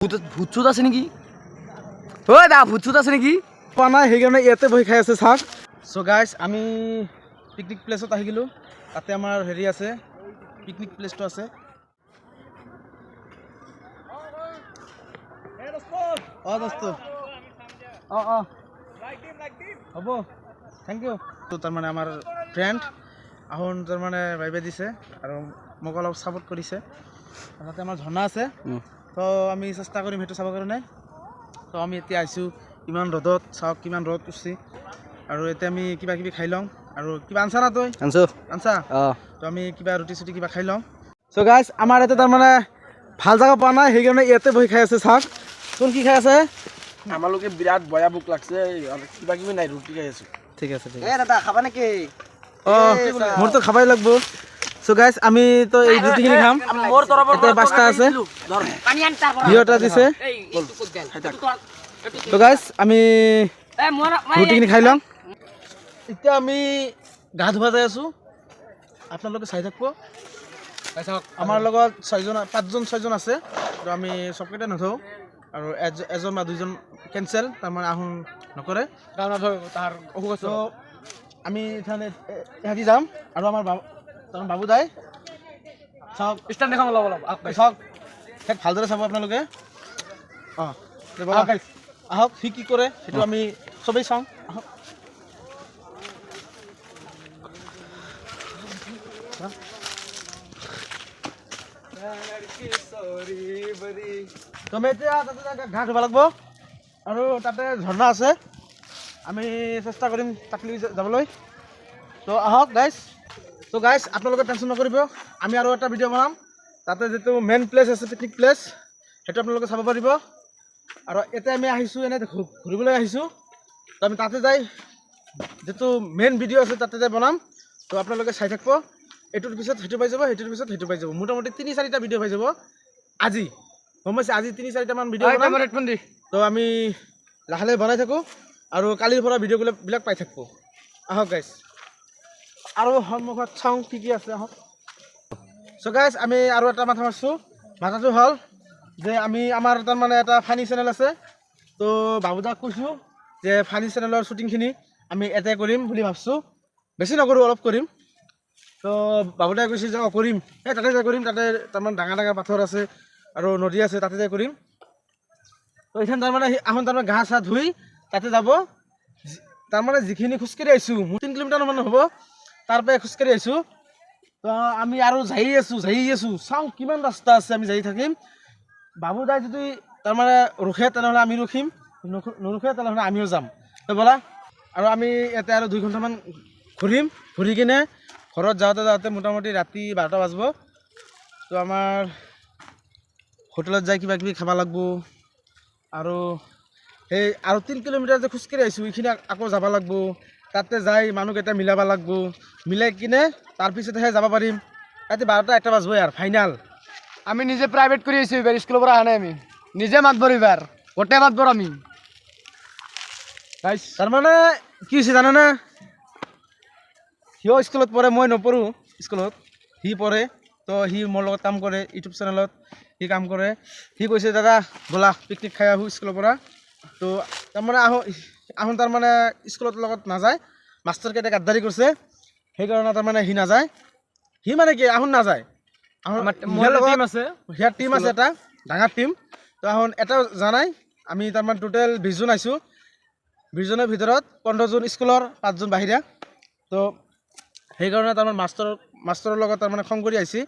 ভূত আছে নেকি? ঐ দা ভূত আছে নেকি? পোৱা নাই সেইকাৰণে ইয়াতে বহি খাই আছে চাওক। চ' গাইজ আমি পিকনিক প্লেচত আহি গ'লোঁ। তাতে আমাৰ হেৰি আছে, পিকনিক প্লেচটো আছে। অঁ দোস্ত অঁ হ'ব থেংক ইউ। তো তাৰমানে আমাৰ ফ্ৰেণ্ড আহোন তাৰমানে ভাইবে দিছে আৰু মোক অলপ ছাপোৰ্ট কৰিছে। তাতে আমাৰ ঝৰ্ণা আছে, তো আমি চেষ্টা কৰিম সেইটো চাবৰ কাৰণে। তো আমি এতিয়া আহিছোঁ ইমান ৰ'দত, চাওক কিমান ৰ'দ উঠছি। আৰু এতিয়া আমি কিবা কিবি খাই লওঁ। আৰু কিবা আনছা না তই? আনছা তো আমি কিবা ৰুটি চুটি কিবা খাই লওঁ। চ' গাইজ আমাৰ ইয়াতে তাৰমানে ভাল জেগা পোৱা নাই সেইকাৰণে ইয়াতে বহি খাই আছে চাওক। কোন কি খাই আছে? আমালোকে বিৰাট বয়া ভোক লাগছে, কিবা কিবি নাই, ৰুটি খাই আছো। ঠিক আছে ঠিক এ দাদা খাবা নেকি? অঁ মোৰতো খাবাই লাগব। চ' গাইজ আমি তো এই ৰুটিখিনি খাম। মোৰ তৰফৰ এতিয়া 5টা আছে, সিহঁতে দিছে। তো গাইজ আমি ৰুটিখিনি খাই লওঁ। এতিয়া আমি গা ধুব যাই আছোঁ, আপোনালোকে চাই থাকিব। আমাৰ লগত 5জন 6জন আছে, তো আমি চবকেইটা নথওঁ। আৰু এজন বা 2জন কেঞ্চেল, তাৰমানে আহোন নকৰে, তাৰ অসুখ আছে। আমি ইহঁতি যাম আৰু আমাৰ বাবু দাই চাওক ষ্টেণ্ড এখন ওলাব চাওক, ভালদৰে চাব আপোনালোকে। অঁ আহক, সি কি কৰে সেইটো আমি চবেই চাওঁ। আহক তুমি এতিয়া তাতে ঘাঁহ ধুব লাগিব আৰু তাতে ঝৰ্ণা আছে, আমি চেষ্টা কৰিম তাকলি যাবলৈ। তো আহক গাইজ। তো গাইজ আপোনালোকে টেনশ্যন নকৰিব, আমি আৰু এটা ভিডিঅ' বনাম। তাতে যিটো মেইন প্লেচ আছে, পিকনিক প্লেচ, সেইটো আপোনালোকে চাব পাৰিব। আৰু এতিয়া আমি আহিছোঁ এনেই ঘূৰিবলৈ আহিছোঁ, তো আমি তাতে যাই যিটো মেইন ভিডিঅ' আছে তাতে যাই বনাম। তো আপোনালোকে চাই থাকিব, এইটোৰ পিছত সেইটো পাই যাব, সেইটোৰ পিছত সেইটো পাই যাব। মোটামুটি 3-4টা ভিডিঅ' পাই যাব আজি, গম পাইছে? আজি 3-4টামান ভিডিঅ' বনাম। তো আমি লাহে লাহে বনাই থাকোঁ আৰু কালিৰ পৰা ভিডিঅ'বিলাক পাই থাকিব। আহক গাইজ আৰু সন্মুখত চাওঁ কি কি আছে, আহক। চ' গাইজ আমি আৰু এটা মাথা মাৰিছোঁ। মাথাটো হ'ল যে আমি আমাৰ তাৰমানে এটা ফানী চেনেল আছে, তো বাবুদাক কৈছোঁ যে ফানী চেনেলৰ শ্বুটিংখিনি আমি ইয়াতে কৰিম বুলি ভাবিছোঁ। বেছি নকৰোঁ, অলপ কৰিম। তো বাবুদাই কৈছে যে অঁ কৰিম, তাতে যাই কৰিম। তাতে তাৰমানে ডাঙৰ ডাঙৰ পাথৰ আছে আৰু নদী আছে, তাতে যাই কৰিম। তো এইখন তাৰমানে আহোন তাৰমানে গা চা ধুই তাতে যাব। তাৰমানে যিখিনি খোজকাঢ়ি আহিছোঁ, মোৰ 3 কিলোমিটাৰমান হ'ব, তাৰ পৰাই খোজকাঢ়ি আহিছোঁ। তো আমি আৰু যাই আছোঁ, চাওঁ কিমান ৰাস্তা আছে, আমি যাই থাকিম। বাবুদাই যদি তাৰমানে ৰখে তেনেহ'লে আমি ৰখিম, নৰখে তেনেহ'লে আমিও যাম। তো ব'লা। আৰু আমি ইয়াতে আৰু 2 ঘণ্টামান ঘূৰিম, ঘূৰি কিনে ঘৰত যাওঁতে মোটামুটি ৰাতি 12টা বাজিব। তো আমাৰ হোটেলত যাই কিবা কিবি খাব লাগিব। আৰু সেই আৰু 3 কিলোমিটাৰ যে খোজকাঢ়ি আহিছোঁ, এইখিনি আকৌ যাব লাগিব। তাতে যাই মানুহকেইটা মিলাব লাগিব, মিলাই কিনে তাৰপিছতহে যাব পাৰিম। ৰাতি 12টা-1টা বাজিব আৰু ফাইনেল। আমি নিজে প্ৰাইভেট কৰি আহিছোঁ, এইবাৰ স্কুলৰ পৰা অহা নাই। আমি নিজে মাতবৰ, এইবাৰ গোটেই মাতবৰ আমি। তাৰমানে কি হৈছে জানানে? সিও স্কুলত পঢ়ে, মই নপঢ়োঁ স্কুলত, সি পঢ়ে। তো সি মোৰ লগত কাম কৰে, ইউটিউব চেনেলত সি কাম কৰে। সি কৈছে দাদা ব'লা পিকনিক খাই আহোঁ স্কুলৰ পৰা। তো তাৰমানে আহোঁ তাৰমানে স্কুলত লগত নাযায়, মাষ্টৰকেইটাই গাদ্দাৰি কৰিছে, সেইকাৰণে তাৰমানে সি নাযায়। সি মানে কি আহোঁ নাযায়, সিয়াৰ টিম আছে এটা ডাঙৰ টিম। তো আহোঁ এটা জানাই আমি তাৰমানে টোটেল 20 জন আহিছোঁ। 20 জনৰ ভিতৰত 15 জন স্কুলৰ, 5 জন বাহিৰা। তো সেইকাৰণে তাৰমানে মাষ্টৰৰ লগত তাৰমানে খং কৰি আহিছে।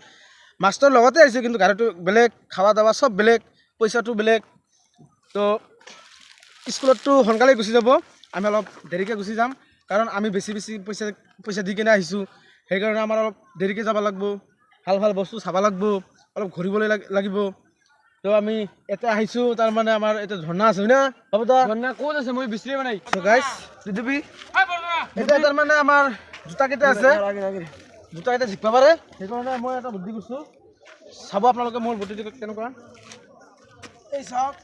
মাষ্টৰৰ লগতে আহিছে, কিন্তু গাড়ীটো বেলেগ, খাৱা দাৱা চব বেলেগ, পইচাটো বেলেগ। তো স্কুলততো সোনকালে গুচি যাব, আমি অলপ দেৰিকৈ গুচি যাম, কাৰণ আমি বেছি পইচা দি কিনে আহিছোঁ। সেইকাৰণে আমাৰ অলপ দেৰিকৈ যাব লাগিব, ভাল ভাল বস্তু চাব লাগিব, অলপ ঘূৰিবলৈ লাগিব। তো আমি এতিয়া আহিছোঁ, তাৰমানে আমাৰ এতিয়া ঝৰ্ণা আছে, হয় না বাবুদা? ঝৰ্ণা ক'ত আছে? মই বিচাৰিয়ে পোৱা নাই। চ' গাইজ এতিয়া তাৰমানে আমাৰ জোতাকেইটা আছে, জোতাকেইটা জিকিব পাৰে। সেইকাৰণে মই এটা বুদ্ধি কৰিছোঁ, চাব আপোনালোকে মোৰ বুদ্ধিটো কেনেকুৱা। এই চাওক,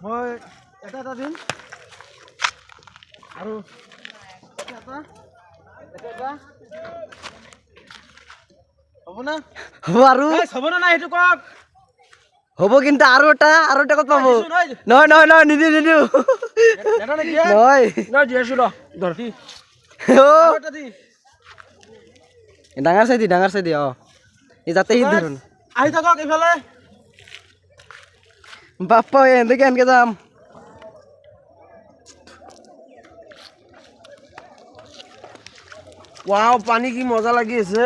মই এটা দিম আৰু এটা হ'ব না? হ'ব আৰু হ'ব না নাই সেইটো কওক। হ'ব কিন্তু আৰু এটা ক'ত পাব দিছো নহয়। নহয় নিদিওঁ এটা নেকি নহয় নাই দি আছো ৰ ধৰ আৰু এটা দি ডাঙৰ চাই দি এই যাতে সি ধৰণ আহি থাকক এইফালে বাপ্পা এনেকে যাম ৱাও পানী কি মজা লাগি আছে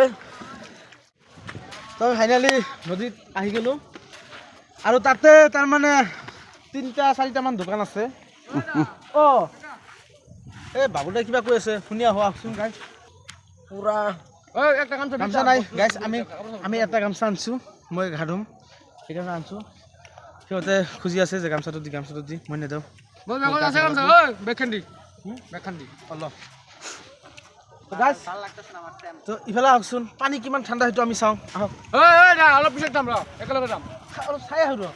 তো ফাইনেলি নদীত আহি গ'লো আৰু তাতে তাৰমানে 3-4টা মান দোকান আছে অ' এই বাবুদাই কিবা কৈ আছে শুনি আহকচোন গাইছ পুৰা গামছা নাই গাইছ আমি এটা গামছা আনিছোঁ মই গা ধুম সেইকাৰণে আনিছোঁ সিহঁতে খুজি আছে যে গামছাটো দি মই নেদাওঁ অলপ গাইছ তো ইফালে আহকচোন পানী কিমান ঠাণ্ডা সেইটো আমি চাওঁ আহক অলপ পিছত যাম একেলগে যাম অলপ চাই আহোঁ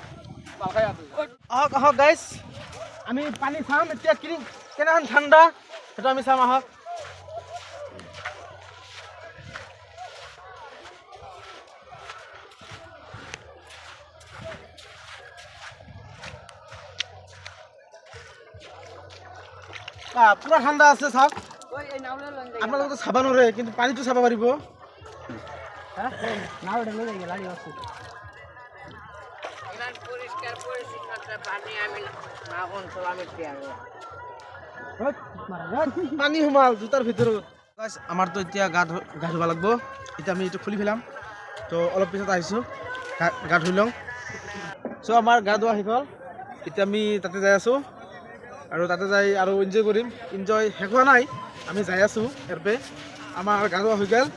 আহক গাইছ আমি পানী চাম এতিয়া কেনেখন ঠাণ্ডা সেইটো আমি চাম আহক পুৰা ঠাণ্ডা আছে চাওক আপোনালোকে চাব নোৱাৰে কিন্তু পানীটো চাব পাৰিব পানী সোমাল জোতাৰ ভিতৰত আমাৰতো এতিয়া গা ধুব লাগিব এতিয়া আমি এইটো খুলি পেলাম তো অলপ পিছত আহিছোঁ গা ধুই লওঁ চ' আমাৰ গা ধোৱা শেষ হ'ল এতিয়া আমি তাতে যাই আছোঁ আৰু তাতে যাই আৰু এনজয় কৰিম শেষ হোৱা নাই আমি যাই আছোঁ ইয়াৰপে আমাৰ গা ধোৱা হৈ গ'ল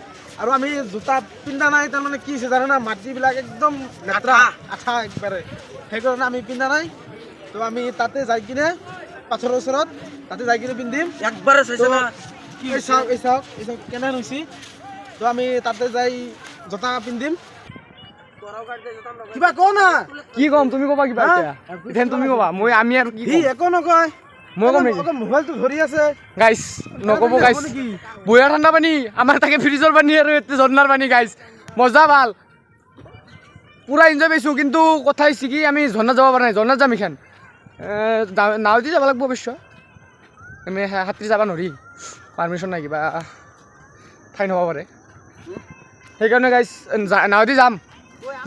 আৰু আমি জোতা পিন্ধা নাই তাৰমানে কি হৈছে জানে না মাটিবিলাক একদম লেতেৰা আঠা একবাৰে সেইকাৰণে আমি পিন্ধা নাই তো আমি তাতে যাই কিনে পাথৰৰ ওচৰত তাতে যাই কিনে পিন্ধিম একবাৰে চাইছে না এই চাওক কেনে হৈছে তো আমি তাতে যাই জোতা পিন্ধিম কিবা কওঁ না কি ক'ম তুমি ক'বা কিবা এতিয়া তুমি ক'বা আমি আৰু কি একো নকয় মই ক'ম নেকি মোবাইলটো ধৰি আছে গাইছ নক'ব গাইছ বঢ়িয়া ঠাণ্ডা পানী আমাৰ তাকে ফ্ৰিজৰ পানী আৰু এতিয়া ঝৰ্ণাৰ পানী গাইছ মজা ভাল পুৰা এনজয় পাইছোঁ কিন্তু কথা হৈছে কি আমি ঝৰ্ণাত যাব পৰা নাই ঝৰ্ণাত যাম এইখান নাৱেদি যাব লাগিব অৱশ্য আমি সাঁতুৰি যাব নোৱাৰি পাৰ্মিশ্যন নাই কিবা ফাইন হ'ব পাৰে সেইকাৰণে গাইছ নাৱেদি যাম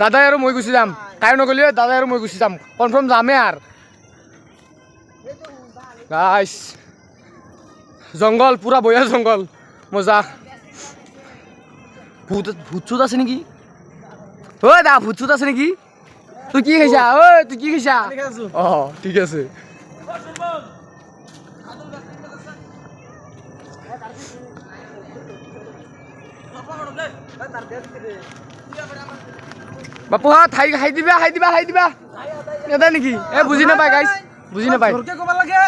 দাদাই আৰু মই গুচি যাম তাই নগ'লে দাদাই আৰু মই গুচি যাম কনফাৰ্ম যামেই আৰু গাইছ জংঘল পুৰা বঢ়িয়া জংঘল মজা ভূত চুত আছে নেকি ঐ দা ভূত চুত আছে নেকি তুই কি খাইছা তুই কি খাইছা অঁ ঠিক আছে বাপু হাই দিবা এটা নেকি বুজি নাপায় গাইছ বুজি নাপায় ক'ব লাগে